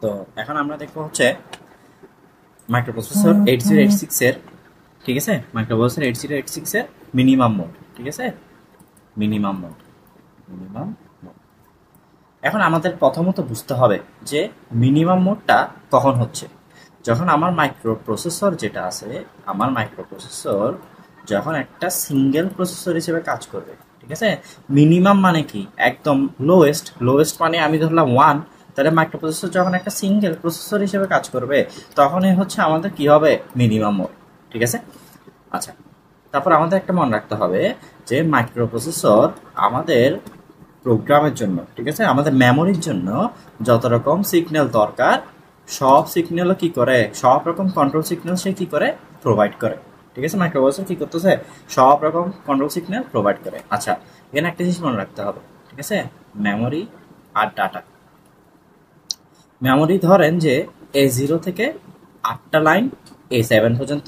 তো এখন আমরা দেখবো হচ্ছে মাইক্রোপ্রসেসর 8086 এর, ঠিক আছে, মাইক্রোপ্রসেসর 8086 এর মিনিমাম মোড, ঠিক আছে, মিনিমাম মোড, মিনিমাম মোড। এখন আমাদের প্রথমত বুঝতে হবে যে মিনিমাম মোডটা কখন হচ্ছে, যখন আমার মাইক্রোপ্রসেসর যেটা আছে, আমার মাইক্রোপ্রসেসর যখন একটা সিঙ্গেল প্রসেসর হিসেবে কাজ করবে, ঠিক আছে। মিনিমাম মানে কি, একদম লোয়েস্ট, লোয়েস্ট মানে আমি ধরলাম 1, তাহলে মাইক্রোপ্রসেসর যখন একটা সিঙ্গেল প্রসেসর হিসেবে কাজ করবে তখনই হচ্ছে আমাদের কি হবে, মিনিমাম মোড, ঠিক আছে। আচ্ছা, তারপর আমাদের একটা মনে রাখতে হবে যে মাইক্রোপ্রসেসর আমাদের প্রোগ্রামের জন্য, ঠিক আছে, আমাদের মেমোরির জন্য যত রকম সিগন্যাল দরকার সব সিগন্যালও কি করে, সব রকম কন্ট্রোল সিগন্যাল সে কি করে, প্রোভাইড করে, ঠিক আছে। মাইক্রোপ্রসেসর কি করতেছে, সব রকম কন্ট্রোল সিগন্যাল প্রোভাইড করে। আচ্ছা, এখানে একটা জিনিস মনে রাখতে হবে, ঠিক আছে, মেমোরি আর ডাটা। মেমোরি ধরেন যে A0 থেকে 8টা লাইন A7 পর্যন্ত,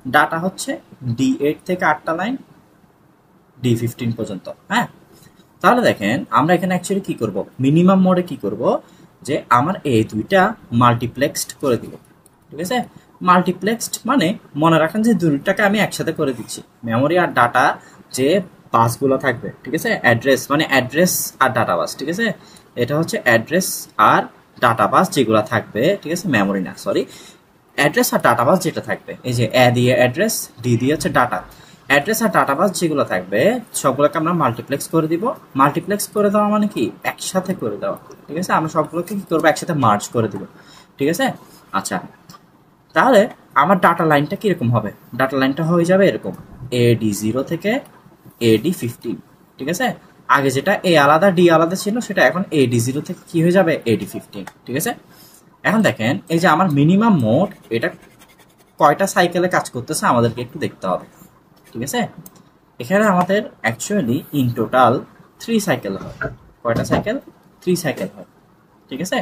ডাটা হচ্ছে D8 থেকে 8টা লাইন D15 পর্যন্ত। হ্যাঁ, তাহলে দেখেন আমরা এখানে অ্যাকচুয়ালি কি করব, মিনিমাম মোডে কি করব, যে আমার এই দুইটা মাল্টিপ্লেক্সড করে দিব, ঠিক আছে। মাল্টিপ্লেক্সড মানে মনে রাখেন যে দুইটাকে আমি একসাথে করে দিচ্ছি, মেমোরি আর ডাটা যে বাসগুলো থাকবে, ঠিক আছে, অ্যাড্রেস মানে অ্যাড্রেস আর ডাটা বাস, ঠিক আছে। এটা হচ্ছে অ্যাড্রেস আর ডাটা বাস যেগুলো থাকবে, ঠিক আছে, মেমোরি না, সরি, অ্যাড্রেস আর ডাটা বাস যেটা থাকবে, এই যে এ দিয়ে অ্যাড্রেস, ডি দিয়ে হচ্ছে ডাটা, অ্যাড্রেস আর ডাটা বাস যেগুলো থাকবে সবগুলোকে আমরা মাল্টিপ্লেক্স করে দিব। মাল্টিপ্লেক্স করে দেওয়া মানে কি, একসাথে করে দেওয়া, ঠিক আছে। আমরা সবগুলোকে কি করবো, একসাথে মার্জ করে দিব, ঠিক আছে। আচ্ছা, তাহলে আমার ডাটা লাইনটা কিরকম হবে, ডাটা লাইনটা হয়ে যাবে এরকম, AD0 থেকে AD15, ঠিক আছে। আগে যেটা এ আলাদা ডি আলাদা ছিল সেটা এখন AD0 থেকে কি হয়ে যাবে, AD15, ঠিক আছে। এখন দেখেন এই যে আমার মিনিমাম মোড, এটা কয়টা সাইকেলে কাজ করতেছে আমাদেরকে একটু দেখতে হবে, ঠিক আছে। এখানে আমাদের অ্যাকচুয়ালি ইন টোটাল 3 সাইকেল হয়। কয়টা সাইকেল, 3 সাইকেল হয়, ঠিক আছে।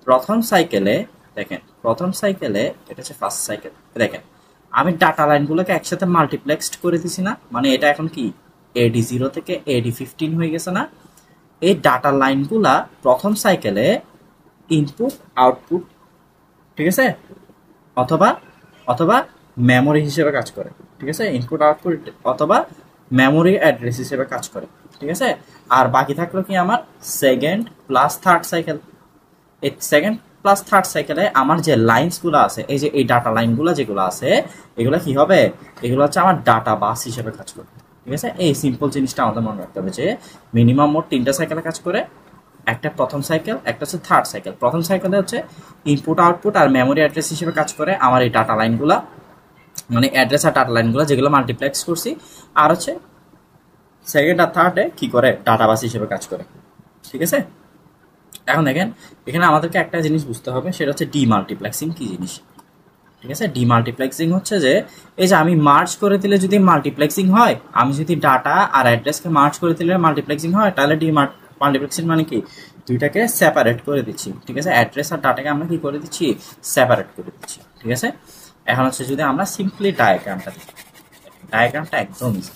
প্রথম সাইকেলে দেখেন, প্রথম সাইকেলে এটা হচ্ছে ফার্স্ট সাইকেল, দেখেন আমি ডাটা লাইনগুলোকে একসাথে মাল্টিপ্লেক্সড করে দিছি না, মানে এটা এখন কি AD0 থেকে AD15 হয়ে গেছে না। এই ডাটা লাইনগুলা প্রথম সাইকেলে ইনপুট আউটপুট, ঠিক আছে, অথবা অথবা মেমোরি হিসেবে কাজ করে, ঠিক আছে, ইনপুট আউটপুট অথবা মেমোরি অ্যাড্রেস হিসেবে কাজ করে, ঠিক আছে। আর বাকি থাকলো কি আমার সেকেন্ড প্লাস থার্ড সাইকেল। এই সেকেন্ড প্লাস থার্ড সাইকেলে আমার যে লাইনসগুলো আছে, এই যে এই ডাটা লাইনগুলো যেগুলো আছে, এগুলো কি হবে, এগুলো হচ্ছে আমার ডাটা বাস হিসেবে কাজ করবে, ঠিক আছে। এই সিম্পল জিনিসটা আমাদের মনে রাখতে হবে যে মিনিমাম মোট 3টা সাইকেলে কাজ করে, একটা প্রথম সাইকেল, একটা হচ্ছে থার্ড সাইকেল। প্রথম সাইকেলে হচ্ছে ইনপুট আউটপুট আর মেমোরি অ্যাড্রেস হিসেবে কাজ করে আমার এই ডাটা লাইনগুলা, মানে অ্যাড্রেস আর ডাটা লাইনগুলো যেগুলো মাল্টিপ্লেক্স করছি। আর হচ্ছে সেকেন্ড আর থার্ডে কি করে, ডাটা বাস হিসেবে কাজ করে, ঠিক আছে। এখন দেখেন এখানে আমাদেরকে একটা জিনিস বুঝতে হবে, সেটা হচ্ছে ডিমাল্টিপ্লেক্সিং কি জিনিস, ঠিক আছে। ডিমাল্টিপ্লেক্সিং হচ্ছে যে এই যে আমি মার্জ করে দিলে যদি মাল্টিপ্লেক্সিং হয়, আমি যদি ডাটা আর অ্যাড্রেসকে মার্জ করে দিলে মাল্টিপ্লেক্সিং হয়, তাহলে মাল্টিপ্লেক্সিং মানে কি, দুইটাকে সেপারেট করে দিচ্ছি, ঠিক আছে। অ্যাড্রেস আর ডাটাকে আমরা কি করে দিচ্ছি, সেপারেট করে দিচ্ছি, ঠিক আছে। এখন হচ্ছে যদি আমরা সিম্পলি ডায়াগ্রামটা দিই, ডায়াগ্রামটা একদম ইজি,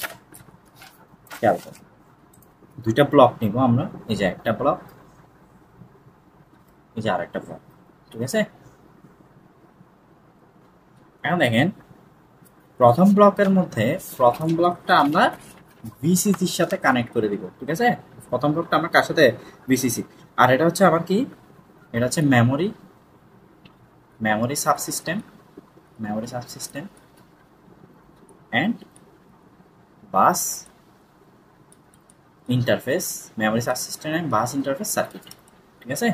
খেয়াল করো, দুইটা ব্লক নিব আমরা, এই যে একটা ব্লক, এই যে আরেকটা ব্লক, ঠিক আছে। এখন দেখেন প্রথম ব্লকের মধ্যে প্রথম ব্লকটা আমরা ভিসিসির সাথে কানেক্ট করে দিব, ঠিক আছে। প্রথম ব্লকটা আমরা কার সাথে, ভিসিসি। আর এটা হচ্ছে আবার কি, এটা হচ্ছে memory, memory subsystem, memory subsystem and bus interface, memory subsystem and bus interface circuit, ঠিক আছে।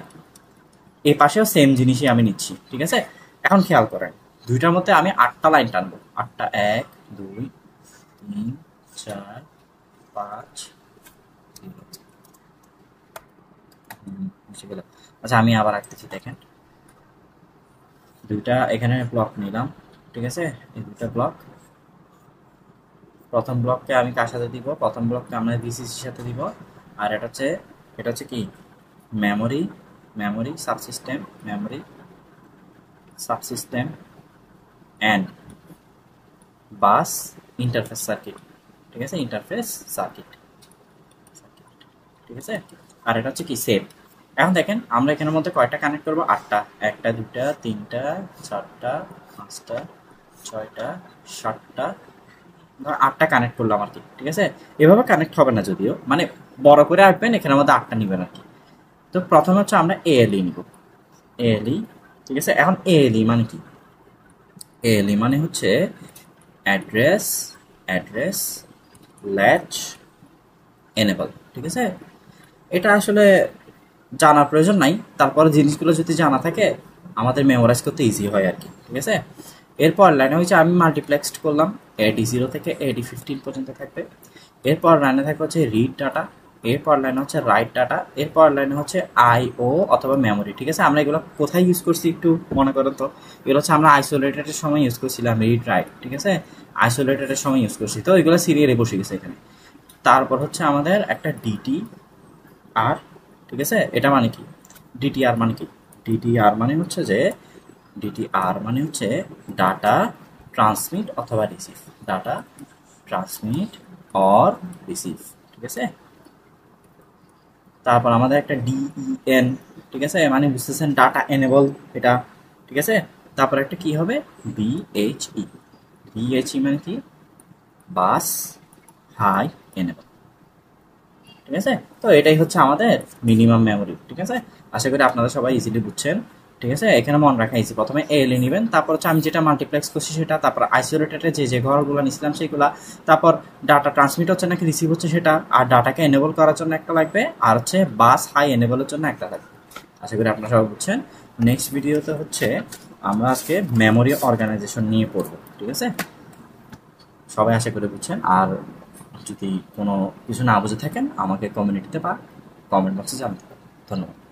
এই পাশেও সেম জিনিসই আমি নিচ্ছি, ঠিক আছে। এখন খেয়াল করেন দুইটার মধ্যে আমি 8টা লাইন টানবো, 8টা, 1 2 3 4 5, আচ্ছা আমি আবার আঁকতেছি, দেখেন দুইটা এখানে ব্লক নিলাম, ঠিক আছে। এই দুইটা ব্লক, প্রথম ব্লককে আমি কার সাথে দিব, প্রথম ব্লককে আমরা ভিসিসির সাথে দিব। আর এটা হচ্ছে কি, memory, memory subsystem, memory subsystem and bus interface circuit, ঠিক আছে, ইন্টারফেস সার্কিট, ঠিক আছে। আর এটা হচ্ছে কি, সেভ, এখন দেখেন আমরা এখানের মধ্যে কয়টা কানেক্ট করবো, 8টা, 1টা 2টা 3টা 4টা 5টা 6টা 7টা, 8টা কানেক্ট করলাম আর কি। ঠিক আছে, এভাবে কানেক্ট হবে না যদিও, মানে বড় করে আঁকবেন, এখানের মধ্যে 8টা নিবেন আর কি। তো প্রথমে হচ্ছে আমরা এএলই নিব, এএলই। ঠিক আছে, এখন এএলই মানে কি, এএলই মানে হচ্ছে অ্যাড্রেস, অ্যাড্রেস ল্যাচ এনেবল। ঠিক আছে, এটা আসলে জানার প্রয়োজন নাই, তারপরে জিনিসগুলো যদি জানা থাকে আমাদের মেমোরাইজ করতে ইজি হয় আর কি। ঠিক আছে, এরপর লাইনে হচ্ছে আমি মাল্টিপ্লেক্সড করলাম, AD0 থেকে AD15 পর্যন্ত থাকবে। এরপর লাইনে থাকবে হচ্ছে রিড ডাটা, এরপর লাইনে হচ্ছে রাইট ডাটা, এরপর লাইনে হচ্ছে আইও অথবা মেমোরি। ঠিক আছে, আমরা এগুলো কোথায় ইউজ করছি একটু মনে করেন তো, এগুলো হচ্ছে আমরা আইসোলেটেডের সময় ইউজ করছিলাম, রিড রাইট। ঠিক আছে, আইসোলেটেডের সময় ইউজ করছি, তো এগুলো সিরিয়ালে বসে গেছে এখানে। তারপর হচ্ছে আমাদের একটা ডিটি আর, ঠিক আছে, এটা মানে কি, ডিটিআর মানে কি, ডিটিআর মানে হচ্ছে যে, ডিটিআর মানে হচ্ছে ডাটা ট্রান্সমিট অথবা receive, data transmit or receive. ঠিক আছে, তারপর আমাদের একটা ডিইএন, ঠিক আছে, মানে বুঝতেছেন ডাটা এনেবল এটা। ঠিক আছে, তারপর একটা কি হবে, বিএইচই, বিএইচই মানে কি, বাস হাই এনেবল। ঠিক আছে, তো এটাই হচ্ছে আমাদের মিনিমাম মেমোরি। ঠিক আছে, আশা করি আপনারা সবাই ইজিলি বুঝছেন। ঠিক আছে, এখানে মনে রাখা ইজি, প্রথমে এএলই নেবেন, তারপর হচ্ছে আমি যেটা মাল্টিপ্লেক্স করছি সেটা, তারপর আইসোলেটেডে যে যে ঘরগুলো নিয়েছিলাম সেইগুলা, তারপর ডাটা ট্রান্সমিট হচ্ছে নাকি রিসিভ হচ্ছে সেটা, আর ডাটাকে এনেবল করার জন্য একটা লাগবে, আর হচ্ছে বাস হাই এনেবলের জন্য একটা লাগবে। আশা করি আপনারা সবাই বুঝছেন। নেক্সট ভিডিওতে হচ্ছে আমরা আজকে মেমোরি অর্গানাইজেশন নিয়ে পড়বো। ঠিক আছে, সবাই আশা করি বুঝছেন। আর যদি কোনো কিছু না বুঝে থাকেন আমাকে কমিউনিটিতে বা কমেন্ট বক্সে জানাতে পারেন। ধন্যবাদ।